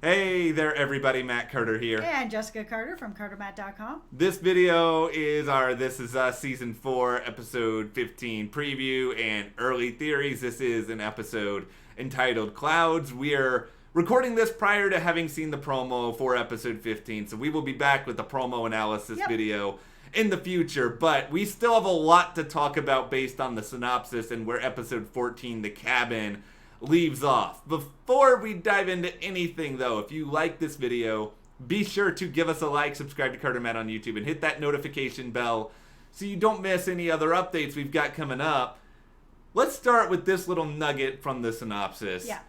Hey there, everybody. Matt Carter here. And Jessica Carter from CARTERMATT.com. This video is our This Is Us Season 4, Episode 15 preview and early theories. This is an episode entitled Clouds. We are recording this prior to having seen the promo for Episode 15, so we will be back with the promo analysis video in the future, but we still have a lot to talk about based on the synopsis and where Episode 14, The Cabin, leaves off. Before we dive into anything though, if you like this video, be sure to give us a like, subscribe to CARTERMATT on YouTube, and hit that notification bell so you don't miss any other updates we've got coming up. Let's start with this little nugget from the synopsis. Yeah.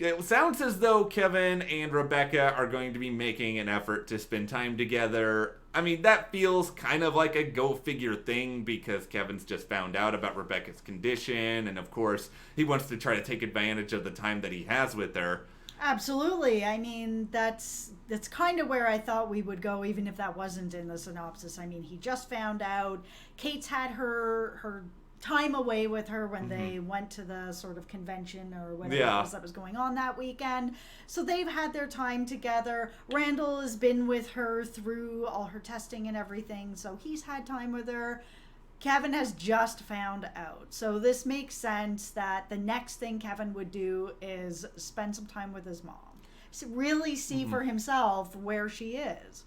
It sounds as though Kevin and Rebecca are going to be making an effort to spend time together. I mean, that feels kind of like a go-figure thing because Kevin's just found out about Rebecca's condition, and of course, he wants to try to take advantage of the time that he has with her. Absolutely. I mean, that's kind of where I thought we would go, even if that wasn't in the synopsis. I mean, he just found out. Kate's had her time away with her when they went to the sort of convention or whatever it was that was going on that weekend. So they've had their time together. Randall has been with her through all her testing and everything, so he's had time with her. Kevin has just found out. So this makes sense that the next thing Kevin would do is spend some time with his mom. So really see for himself where she is.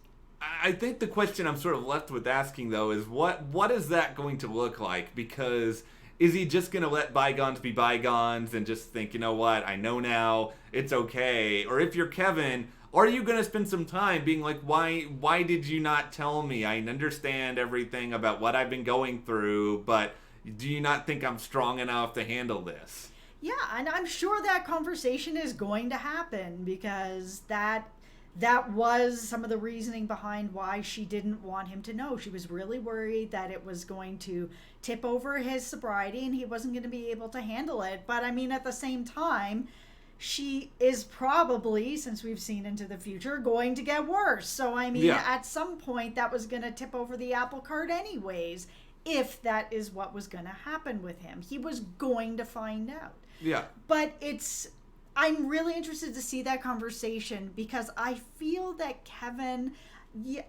I think the question I'm sort of left with asking, though, is what is that going to look like? Because is he just going to let bygones be bygones and just think, you know what, I know now, it's okay? Or if you're Kevin, are you going to spend some time being like, why did you not tell me? I understand everything about what I've been going through, but do you not think I'm strong enough to handle this? Yeah, and I'm sure that conversation is going to happen because that was some of the reasoning behind why she didn't want him to know. She was really worried that it was going to tip over his sobriety and he wasn't going to be able to handle it. But I mean, at the same time, she is probably, since we've seen into the future, going to get worse. So I mean, at some point that was going to tip over the apple cart anyways, if that is what was going to happen with him. He was going to find out. Yeah. But I'm really interested to see that conversation because I feel that Kevin,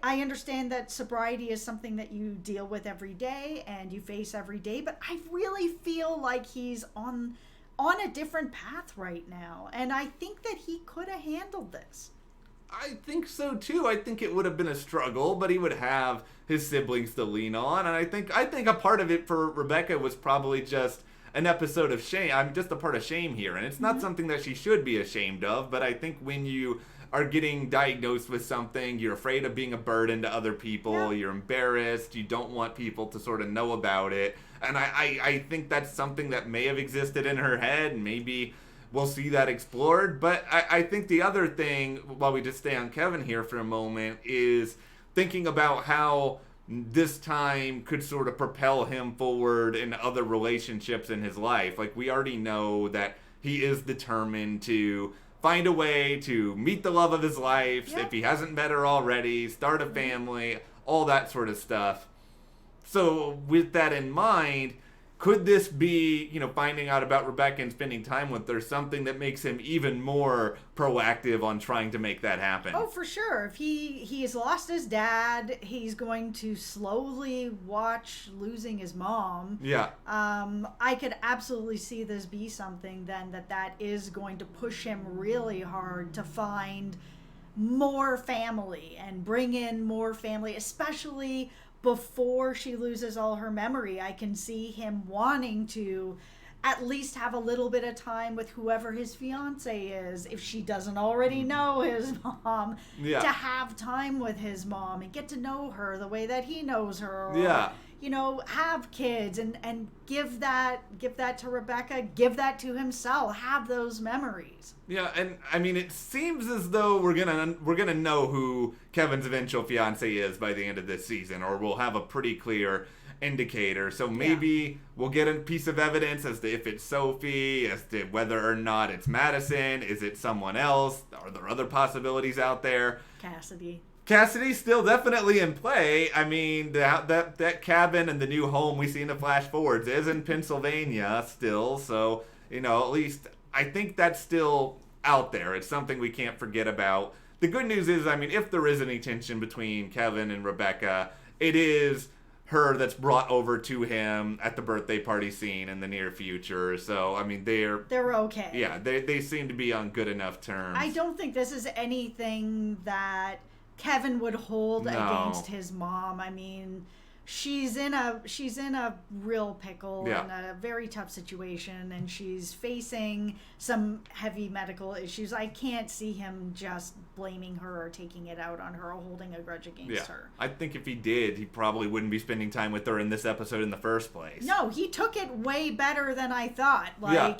I understand that sobriety is something that you deal with every day and you face every day, but I really feel like he's on a different path right now. And I think that he could have handled this. I think so too. I think it would have been a struggle, but he would have his siblings to lean on. And I think a part of it for Rebecca was probably just an episode of shame. I'm just a part of shame here, and it's not something that she should be ashamed of, but I think when you are getting diagnosed with something, you're afraid of being a burden to other people, you're embarrassed, you don't want people to sort of know about it, and I think that's something that may have existed in her head, and maybe we'll see that explored. But I think the other thing, while we just stay on Kevin here for a moment, is thinking about how this time could sort of propel him forward in other relationships in his life. Like, we already know that he is determined to find a way to meet the love of his life, if he hasn't met her already, start a family, all that sort of stuff. So with that in mind, could this be, finding out about Rebecca and spending time with her, something that makes him even more proactive on trying to make that happen? Oh, for sure. If he has lost his dad, he's going to slowly watch losing his mom. Yeah. I could absolutely see this be something then that is going to push him really hard to find more family and bring in more family, especially before she loses all her memory. I can see him wanting to at least have a little bit of time with whoever his fiance is, if she doesn't already know his mom, to have time with his mom and get to know her the way that he knows her. Or, have kids and give that to Rebecca, give that to himself, have those memories. Yeah, and I mean, it seems as though we're gonna know who Kevin's eventual fiance is by the end of this season, or we'll have a pretty clear indicator. So maybe we'll get a piece of evidence as to if it's Sophie, as to whether or not it's Madison, is it someone else, are there other possibilities out there? Cassidy's still definitely in play. I mean, that cabin and the new home we see in the flash forwards is in Pennsylvania still, so at least I think that's still out there. It's something we can't forget about. The good news is, I mean, if there is any tension between Kevin and Rebecca, it is her that's brought over to him at the birthday party scene in the near future. So, I mean, they're okay. Yeah, they seem to be on good enough terms. I don't think this is anything that Kevin would hold against his mom. I mean, she's in a real pickle, in a very tough situation, and she's facing some heavy medical issues. I can't see him just blaming her or taking it out on her or holding a grudge against her. I think if he did, he probably wouldn't be spending time with her in this episode in the first place. No, he took it way better than I thought.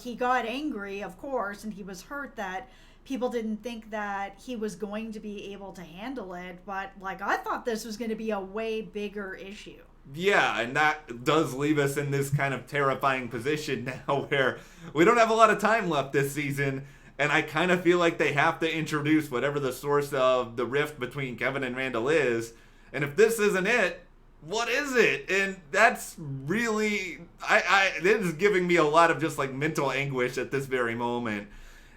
He got angry, of course, and he was hurt that people didn't think that he was going to be able to handle it, but I thought this was going to be a way bigger issue. Yeah, and that does leave us in this kind of terrifying position now where we don't have a lot of time left this season, and I kind of feel like they have to introduce whatever the source of the rift between Kevin and Randall is, and if this isn't it, what is it? And that's really, it is giving me a lot of just mental anguish at this very moment.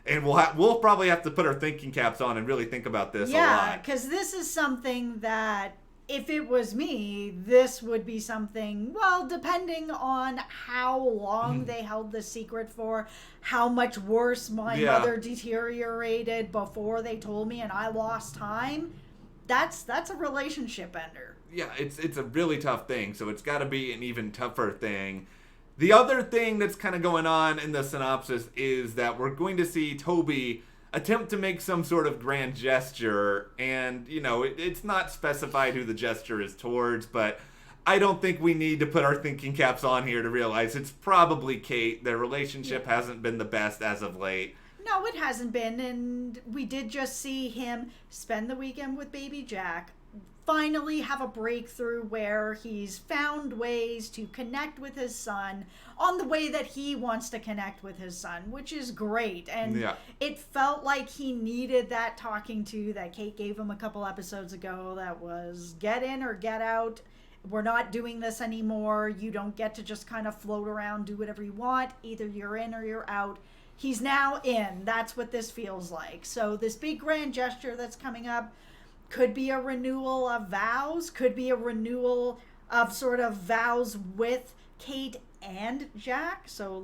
And we'll probably have to put our thinking caps on and really think about this a lot. Yeah, because this is something that, if it was me, this would be something, well, depending on how long they held the secret for, how much worse my mother deteriorated before they told me and I lost time, that's a relationship ender. Yeah, it's a really tough thing, so it's got to be an even tougher thing. The other thing that's kind of going on in the synopsis is that we're going to see Toby attempt to make some sort of grand gesture, and, it's not specified who the gesture is towards, but I don't think we need to put our thinking caps on here to realize it's probably Kate. Their relationship hasn't been the best as of late. No, it hasn't been, and we did just see him spend the weekend with baby Jack, finally have a breakthrough where he's found ways to connect with his son on the way that he wants to connect with his son, which is great. And it felt like he needed that talking to that Kate gave him a couple episodes ago that was get in or get out. We're not doing this anymore. You don't get to just kind of float around, do whatever you want. Either you're in or you're out. He's now in. That's what this feels like. So this big grand gesture that's coming up could be a renewal of vows, could be a renewal of sort of vows with Kate and Jack. So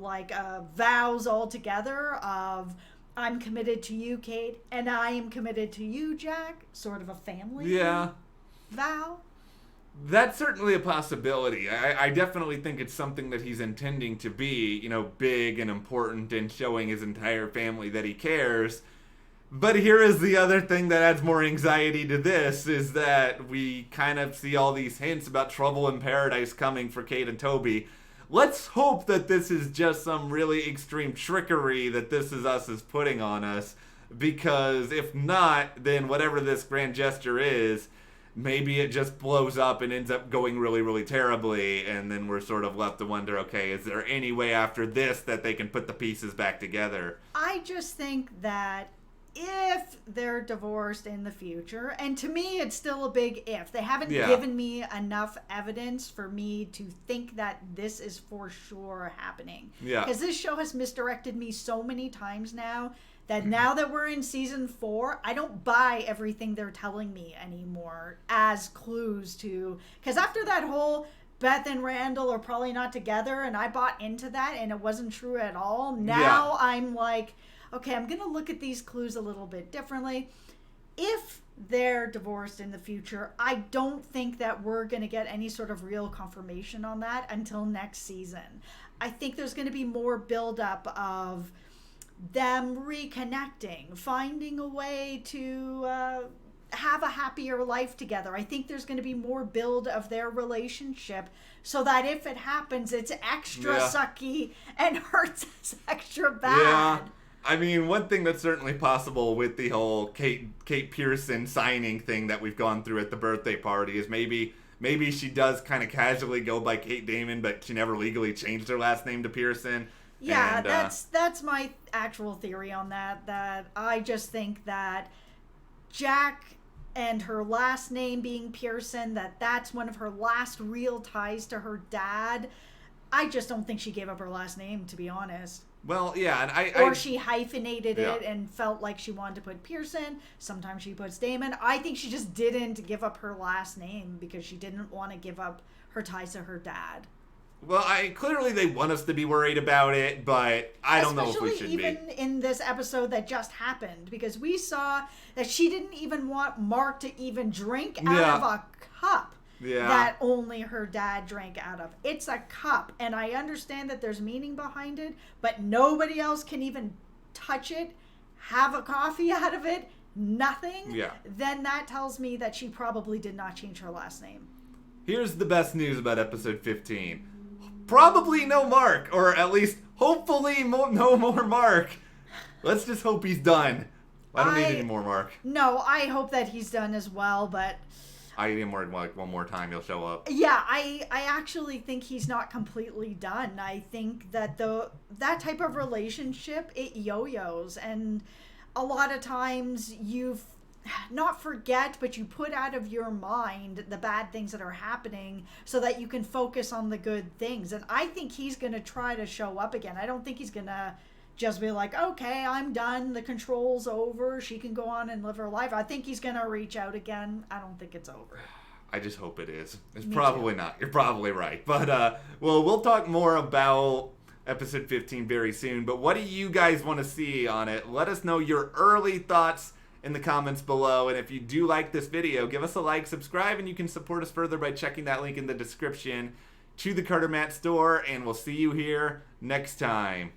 vows all together of I'm committed to you, Kate, and I am committed to you, Jack. Sort of a family vow. That's certainly a possibility. I definitely think it's something that he's intending to be, big and important and showing his entire family that he cares. But here is the other thing that adds more anxiety to this, is that we kind of see all these hints about trouble in paradise coming for Kate and Toby. Let's hope that this is just some really extreme trickery that This Is Us is putting on us, because if not, then whatever this grand gesture is, maybe it just blows up and ends up going really, really terribly, and then we're sort of left to wonder, okay, is there any way after this that they can put the pieces back together? I just think that if they're divorced in the future, and to me it's still a big if, they haven't given me enough evidence for me to think that this is for sure happening. Because this show has misdirected me so many times now that now that we're in season 4, I don't buy everything they're telling me anymore as clues to, because after that whole Beth and Randall are probably not together, and I bought into that and it wasn't true at all. Now I'm like, okay, I'm going to look at these clues a little bit differently. If they're divorced in the future, I don't think that we're going to get any sort of real confirmation on that until next season. I think there's going to be more buildup of them reconnecting, finding a way to have a happier life together. I think there's going to be more build of their relationship so that if it happens, it's extra sucky and hurts us extra bad. Yeah. I mean, one thing that's certainly possible with the whole Kate Pierson signing thing that we've gone through at the birthday party is maybe she does kind of casually go by Kate Damon, but she never legally changed her last name to Pierson. Yeah, and, that's my actual theory on that. That I just think that Jack and her last name being Pierson, that's one of her last real ties to her dad. I just don't think she gave up her last name, to be honest. Well, yeah, and or she hyphenated yeah. it and felt like she wanted to put Pierson. Sometimes she puts Damon. I think she just didn't give up her last name because she didn't want to give up her ties to her dad. Well, clearly they want us to be worried about it, but I don't know if we should Especially even in this episode that just happened, because we saw that she didn't even want Mark to even drink out of a cup that only her dad drank out of. It's a cup, and I understand that there's meaning behind it, but nobody else can even touch it, have a coffee out of it, nothing. Yeah. Then that tells me that she probably did not change her last name. Here's the best news about episode 15. Probably no Mark, or at least hopefully no more Mark. Let's just hope he's done. I don't need any more Mark. No, I hope that he's done as well, but I need more, like one more time he'll show up. Yeah, I actually think he's not completely done. I think that that type of relationship, it yo-yos, and a lot of times you've not forget, but you put out of your mind the bad things that are happening so that you can focus on the good things. And I think he's going to try to show up again. I don't think he's going to just be like, okay, I'm done. The control's over. She can go on and live her life. I think he's going to reach out again. I don't think it's over. I just hope it is. It's probably not. You're probably right. But, well, we'll talk more about episode 15 very soon. But what do you guys want to see on it? Let us know your early thoughts in the comments below. And if you do like this video, give us a like, subscribe, and you can support us further by checking that link in the description to the CARTERMATT store. And we'll see you here next time.